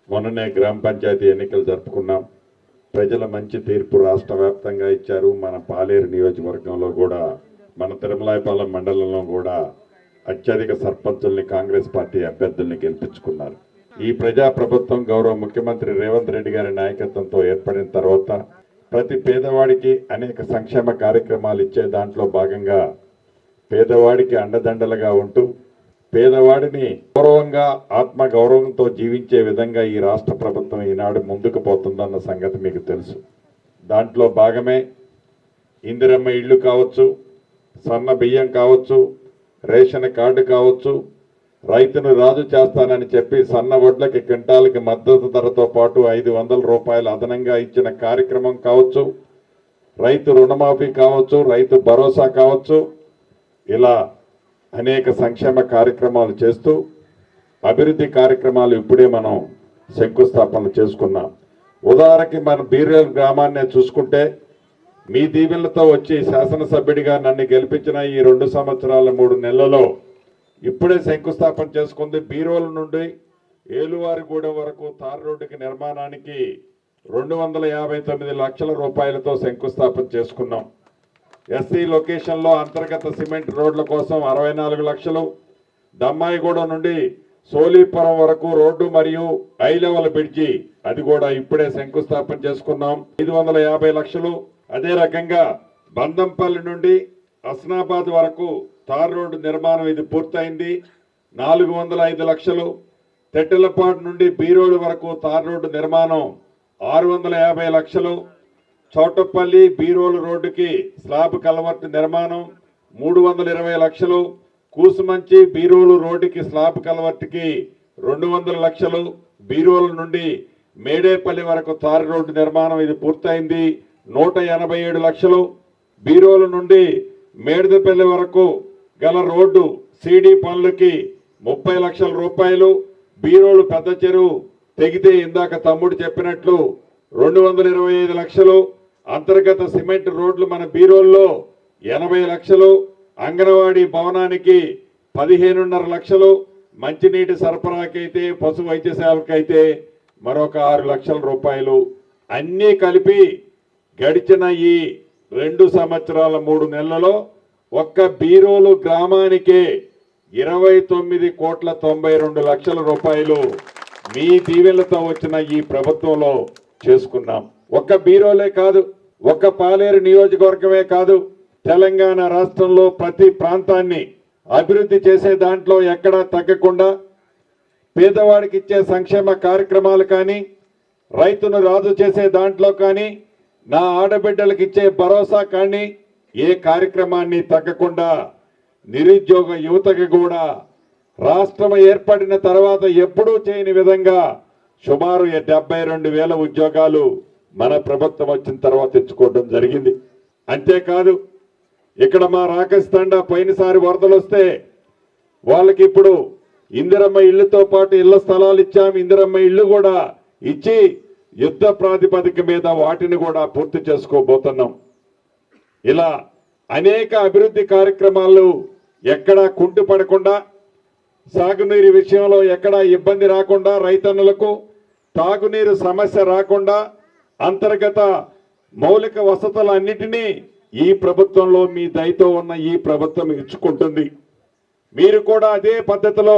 మొన్ననే గ్రామ పంచాయతీ ఎన్నికలు జరుపుకున్నాం. ప్రజల మంచి తీర్పు రాష్ట్ర వ్యాప్తంగా ఇచ్చారు. మన పాలేరు నియోజకవర్గంలో కూడా, మన తిరుమలాయపాలెం మండలంలో కూడా అత్యధిక సర్పంచుల్ని కాంగ్రెస్ పార్టీ అభ్యర్థుల్ని గెలిపించుకున్నారు. ఈ ప్రజా ప్రభుత్వం గౌరవ ముఖ్యమంత్రి రేవంత్ రెడ్డి గారి నాయకత్వంతో ఏర్పడిన తర్వాత ప్రతి పేదవాడికి అనేక సంక్షేమ కార్యక్రమాలు ఇచ్చే దాంట్లో భాగంగా పేదవాడికి అండదండలుగా ఉంటూ పేదవాడిని గౌరవంగా ఆత్మ గౌరవంతో జీవించే విధంగా ఈ రాష్ట్ర ప్రభుత్వం ఈనాడు ముందుకు పోతుందన్న సంగతి మీకు తెలుసు. దాంట్లో భాగమే ఇందిరమ్మ ఇళ్ళు కావచ్చు, సన్న బియ్యం కావచ్చు, రేషన్ కార్డు కావచ్చు, రైతును రాజు చేస్తానని చెప్పి సన్న వడ్లకి క్వింటాల్కి మద్దతు ధరతో పాటు 500 రూపాయలు అదనంగా ఇచ్చిన కార్యక్రమం కావచ్చు, రైతు రుణమాఫీ కావచ్చు, రైతు భరోసా కావచ్చు, ఇలా అనేక సంక్షేమ కార్యక్రమాలు చేస్తూ అభివృద్ధి కార్యక్రమాలు ఇప్పుడే మనం శంకుస్థాపనలు చేసుకున్నాం. ఉదాహరణకి మన బీరేల్ గ్రామాన్ని చూసుకుంటే మీ దీవెనలతో వచ్చి శాసనసభ్యుడిగా నన్ను గెలిపించిన ఈ 2 సంవత్సరాల 3 నెలలలో ఇప్పుడే శంకుస్థాపన చేసుకుంది. బీరోలు నుండి ఏలువారిగూడెం వరకు తార్ రోడ్డుకి నిర్మాణానికి 259 లక్షల రూపాయలతో శంకుస్థాపన చేసుకున్నాం. ఎస్సీ లొకేషన్లో అంతర్గత సిమెంట్ రోడ్ల కోసం 64 లక్షలు, దమ్మాయిగూడెం నుండి సోలీపురం వరకు రోడ్డు మరియు హై లెవెల్ బ్రిడ్జి అది కూడా ఇప్పుడే శంకుస్థాపన చేసుకున్నాం, 550 లక్షలు. అదే రకంగా బందంపల్లి నుండి హస్నాబాద్ వరకు తార్ రోడ్డు నిర్మాణం ఇది పూర్తయింది, 405 లక్షలు. తెట్టెలపాడు నుండి బీరోలు వరకు తార్ రోడ్డు నిర్మాణం 650 లక్షలు. చౌటపల్లి బీరోలు రోడ్డుకి స్లాబ్ కల్వర్ట్ నిర్మాణం 320 లక్షలు. కూసుమంచి బీరోలు రోడ్డుకి స్లాబ్ కల్వర్ట్కి 200 లక్షలు. బీరోలు నుండి మేడేపల్లి వరకు తార్ రోడ్డు నిర్మాణం ఇది పూర్తయింది, 187 లక్షలు. బీరోలు నుండి మేడదపల్లి వరకు గల రోడ్డు సీడీ పనులకి 30 లక్షల రూపాయలు. బీరోలు పెద్ద చెరువు తెగితే ఇందాక తమ్ముడు చెప్పినట్లు 225 లక్షలు. అంతర్గత సిమెంట్ రోడ్లు మన బీరోల్లో 80 లక్షలు. అంగన్వాడీ భవనానికి 15.5 లక్షలు. మంచినీటి సరఫరాకైతే పశు వైద్య సేవకైతే మరొక 6 లక్షల రూపాయలు. అన్నీ కలిపి గడిచిన ఈ 2 సంవత్సరాల 3 నెలలలో ఒక్క బీరోలు గ్రామానికే 29,92 లక్షల రూపాయలు మీ దీవెనలతో వచ్చిన ఈ ప్రభుత్వంలో చేసుకున్నాం. ఒక్క బీరోలే కాదు, ఒక్క పాలేరు నియోజకవర్గమే కాదు, తెలంగాణ రాష్ట్రంలో ప్రతి ప్రాంతాన్ని అభివృద్ధి చేసే దాంట్లో ఎక్కడా తగ్గకుండా పేదవాడికి ఇచ్చే సంక్షేమ కార్యక్రమాలు కానీ, రైతును రాజు చేసే దాంట్లో కానీ, నా ఆడబిడ్డలకు ఇచ్చే భరోసా కానీ ఏ కార్యక్రమాన్ని తగ్గకుండా నిరుద్యోగ యువతకి కూడా రాష్ట్రం ఏర్పడిన తర్వాత ఎప్పుడూ చేయని విధంగా సుమారు 72,000 ఉద్యోగాలు మన ప్రభుత్వం వచ్చిన తర్వాత తెచ్చుకోవడం జరిగింది. అంతేకాదు ఇక్కడ మా రాకస్తండా పోయినసారి వరదలు వస్తే వాళ్ళకి ఇప్పుడు ఇందిరమ్మ ఇళ్లతో పాటు ఇళ్ల స్థలాలు ఇచ్చాం. ఇందిరమ్మ ఇళ్లు కూడా ఇచ్చి యుద్ధ ప్రాతిపదిక మీద వాటిని కూడా పూర్తి చేసుకోబోతున్నాం. ఇలా అనేక అభివృద్ధి కార్యక్రమాలు ఎక్కడా కుంటుపడకుండా, సాగునీరు విషయంలో ఎక్కడా ఇబ్బంది రాకుండా, రైతన్నులకు తాగునీరు సమస్య రాకుండా అంతర్గత మౌలిక వసతులన్నిటినీ ఈ ప్రభుత్వంలో మీ దయతో ఉన్న ఈ ప్రభుత్వం ఇచ్చుకుంటుంది. మీరు కూడా అదే పద్ధతిలో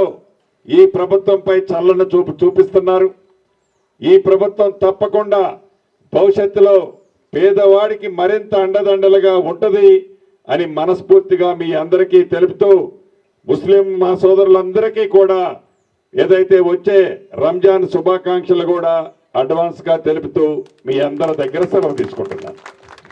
ఈ ప్రభుత్వంపై చల్లని చూపు చూపిస్తున్నారు. ఈ ప్రభుత్వం తప్పకుండా భవిష్యత్తులో పేదవాడికి మరింత అండదండలుగా ఉంటుంది అని మనస్ఫూర్తిగా మీ అందరికీ తెలుపుతూ, ముస్లిం మా సోదరులందరికీ కూడా ఏదైతే వచ్చే రంజాన్ శుభాకాంక్షలు కూడా అడ్వాన్స్ గా తెలుపుతూ మీ అందరి దగ్గర సెలవు తీసుకుంటున్నాను.